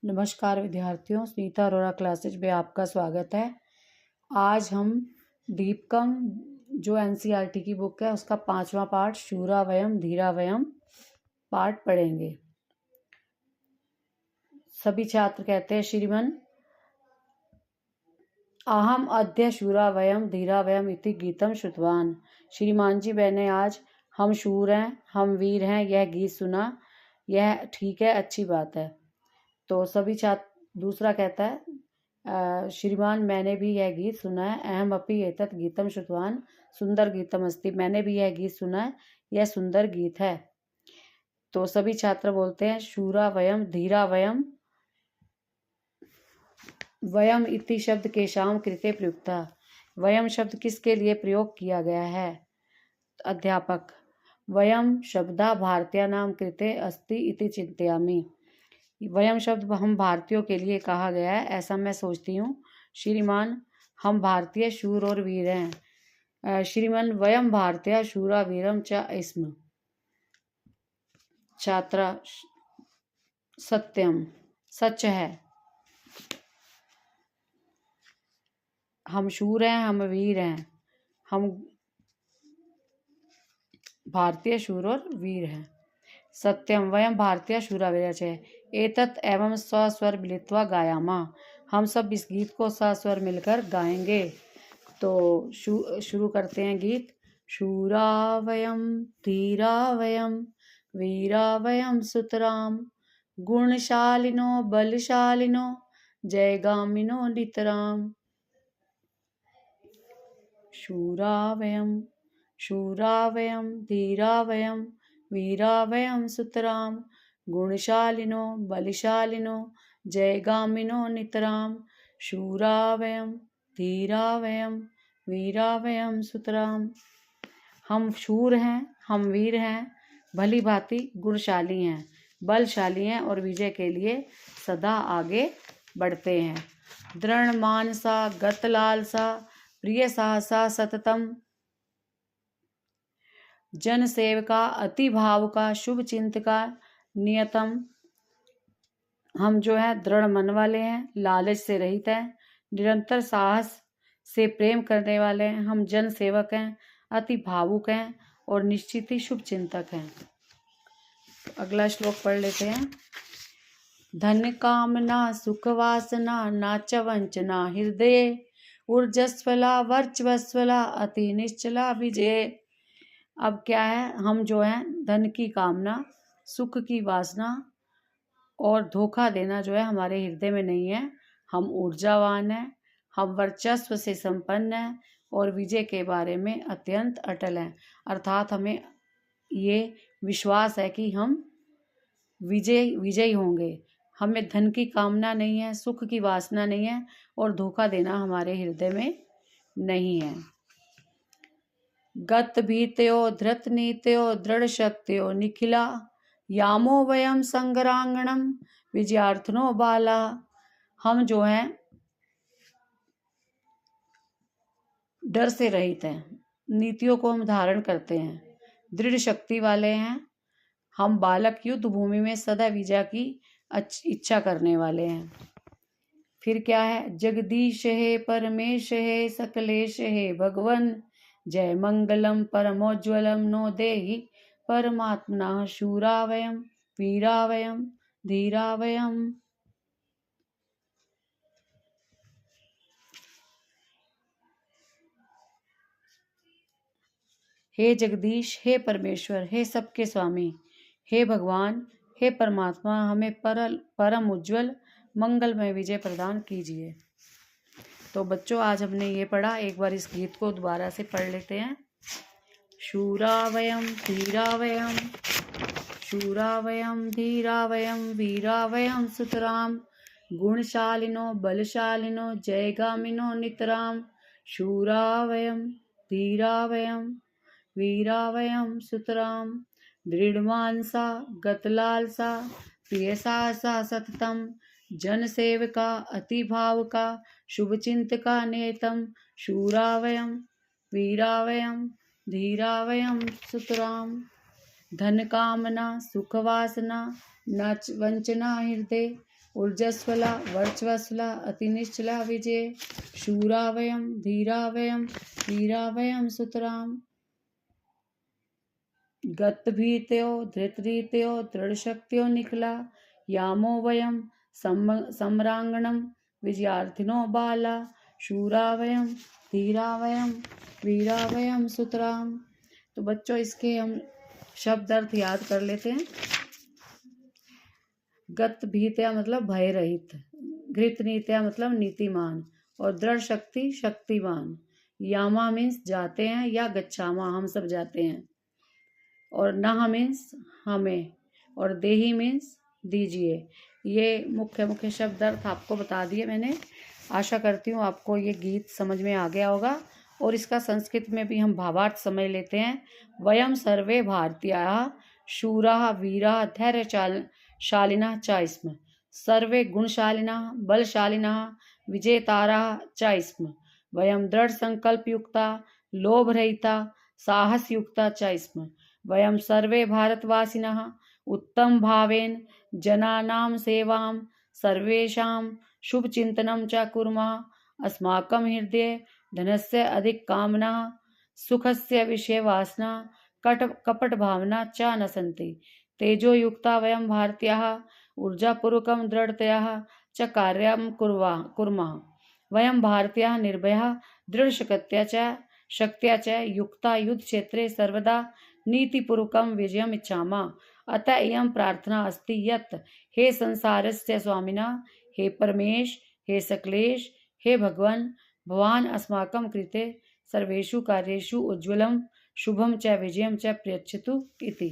नमस्कार विद्यार्थियों, सुनीता अरोड़ा क्लासेज में आपका स्वागत है। आज हम दीपकम जो एनसीईआरटी की बुक है उसका 5वां पाठ शूरावयम धीरावयम पाठ पढ़ेंगे। सभी छात्र कहते हैं श्रीमन अहम अद्य शूरावयम धीरावयम इति गीतम श्रुतवान। श्रीमान जी, मैंने आज हम शूर हैं, हम वीर हैं यह गीत सुना। यह ठीक है, अच्छी बात है। तो सभी छात्र दूसरा कहता है श्रीमान मैंने भी यह गीत सुना है। अहम अपि एतत् गीतम श्रुतवान सुंदर गीतम अस्ति। मैंने भी यह गीत सुना है, यह सुंदर गीत है। तो सभी छात्र बोलते हैं शूरा वयम धीरा वयम। वयम इति शब्द केशाम कृते प्रयुक्ता। वयम शब्द किसके लिए प्रयोग किया गया है? अध्यापक वयम शब्दा भारतीय नाम कृते अस्ति इति चिंतयामि। वयम शब्द हम भारतीयों के लिए कहा गया है, ऐसा मैं सोचती हूँ। श्रीमान हम भारतीय शूर और वीर हैं। श्रीमान वयम भारतीय शूरा वीरम च स्म। छात्रा सत्यम सच है, हम शूर हैं, हम वीर हैं, हम भारतीय शूर और वीर हैं। सत्यम वयम भारतीय शूरावीर च एतत् एवं सस्वर मिलित्वा गायामा। हम सब इस गीत को सस्वर मिलकर गाएंगे। तो शुरू करते हैं गीत। शूरावयम धीरावयम वीरावयम सुतराम गुणशालिनो बलशालिनो जयगामिनो नितराम। शूरावयम शूरावयम धीरावयम वीरावयम सुतराम गुणशालिनो बलिशालिनो जयगामिनो नितराम। शूरावयम धीरावयम वीरावयम सुतराम। हम शूर हैं, हम वीर हैं, भली भांति गुणशाली हैं, बलशाली हैं और विजय के लिए सदा आगे बढ़ते हैं। दृढ़ मानसा गत लालसा प्रिय साहसा सततम जन सेवका अति भाव का शुभ चिंतका नियतम। हम जो है दृढ़ मन वाले हैं, लालच से रहित हैं, निरंतर साहस से प्रेम करने वाले हैं। हम जन सेवक हैं, अति भावुक हैं और निश्चित ही शुभ चिंतक हैं। अगला श्लोक पढ़ लेते हैं। धन कामना सुख वासना नाच वंचना हृदय ऊर्जस्वला वर्चस्वला अति निश्चला विजय। अब क्या है, हम जो हैं धन की कामना, सुख की वासना और धोखा देना जो है हमारे हृदय में नहीं है। हम ऊर्जावान हैं, हम वर्चस्व से संपन्न हैं और विजय के बारे में अत्यंत अटल हैं। अर्थात हमें ये विश्वास है कि हम विजयी होंगे। हमें धन की कामना नहीं है, सुख की वासना नहीं है और धोखा देना हमारे हृदय में नहीं है। गत भीत्यो धृत नीत्यो दृढ़ शक्त्यो निखिला यामो वयम संग्रांगणम विजयार्थनो बाला। हम जो हैं डर से रहित हैं, नीतियों को हम धारण करते हैं, दृढ़ शक्ति वाले हैं। हम बालक युद्ध भूमि में सदा विजय की इच्छा करने वाले हैं। फिर क्या है, जगदीश हे परमेश हे सकलेश हे भगवन जय मंगलम परमोज्वलम नो देहि परमात्मना शूरावयम वीरावयम धीरावयम। हे जगदीश, हे परमेश्वर, हे सबके स्वामी, हे भगवान, हे परमात्मा, हमें परम उज्ज्वल मंगलमय विजय प्रदान कीजिए। तो बच्चों आज हमने ये पढ़ा, एक बार इस गीत को दोबारा से पढ़ लेते हैं। शूरावयम धीरावयम शूरावयम धीरावयम वीरावयम सुतराम गुणशालिनो बलशालिनो जयगामिनो नितराम। शूरावयम धीरावयम वीरावयम सुतराम दृढ़मानसा गतलालसा प्रिय साहसा सततम जन सेवका अति भाव का शुभ चिंतका नेतम। शूरावयम वीरावयम धीरावयम सुतराम धन कामना सुख वासना न वंचना हृदय ऊर्जस्वला वर्चस्वला अतिनिश्चला विजय शूरा वयम धीरा वयम वीरा वयम सुतराम गतभीत्यो धृतरीत्यो दृढ़शक्त्यो निखला यामो वयम सम्रांगणम विजयार्थिनो बाला शूरा वयम धीरा वयम वीरा वयम सुतराम। तो बच्चों इसके हम शब्द अर्थ याद कर लेते हैं। गत भीत्या मतलब भय रहित, घृत नीत्या मतलब नीतिमान, और दृढ़ शक्ति शक्तिवान। यामा मीन्स जाते हैं या गच्छामा हम सब जाते हैं, और नह मीन्स हमें, और देही मीन्स दीजिए। ये मुख्य मुख्य शब्द अर्थ आपको बता दिए मैंने। आशा करती हूँ आपको ये गीत समझ में आ गया होगा। और इसका संस्कृत में भी हम भावार्थ समझ लेते हैं। वयम सर्वे भारतीयाः शूराः वीराः धैर्यशालिनः च स्म, सर्वे गुणशालिनः बलशालिनः विजेतारः च स्म, वयम दृढ़ संकल्पयुक्ता लोभरहिता साहसयुक्ता च स्म, वयम सर्वे भारतवासिनः उत्तम भावेन जनानां सेवां सर्वेषां शुभचिन्तनं च कुर्मः, अस्माकं हृदये धनस्य अधिक कामना सुखस्य विषय वासना कपट भावना च न सन्ति, तेजोयुक्ता वयं भारतीयाः ऊर्जापूर्वकं दृढ़तया च कार्यं कुर्मः, वयं भारतीयाः निर्भयाः दृढ़शक्त्या च युक्ता युद्धक्षेत्रे सर्वदा नीतिपूर्वकं विजयम् इच्छामः। अतः इयं प्रार्थना अस्ति यत् हे संसारस्य स्वामिनः, हे परमेश, हे सकलेश, हे भगवन्, भवान् अस्माकं कृते सर्वेषु कार्येषु उज्ज्वलं शुभं च विजयं च प्रयच्छतु इति।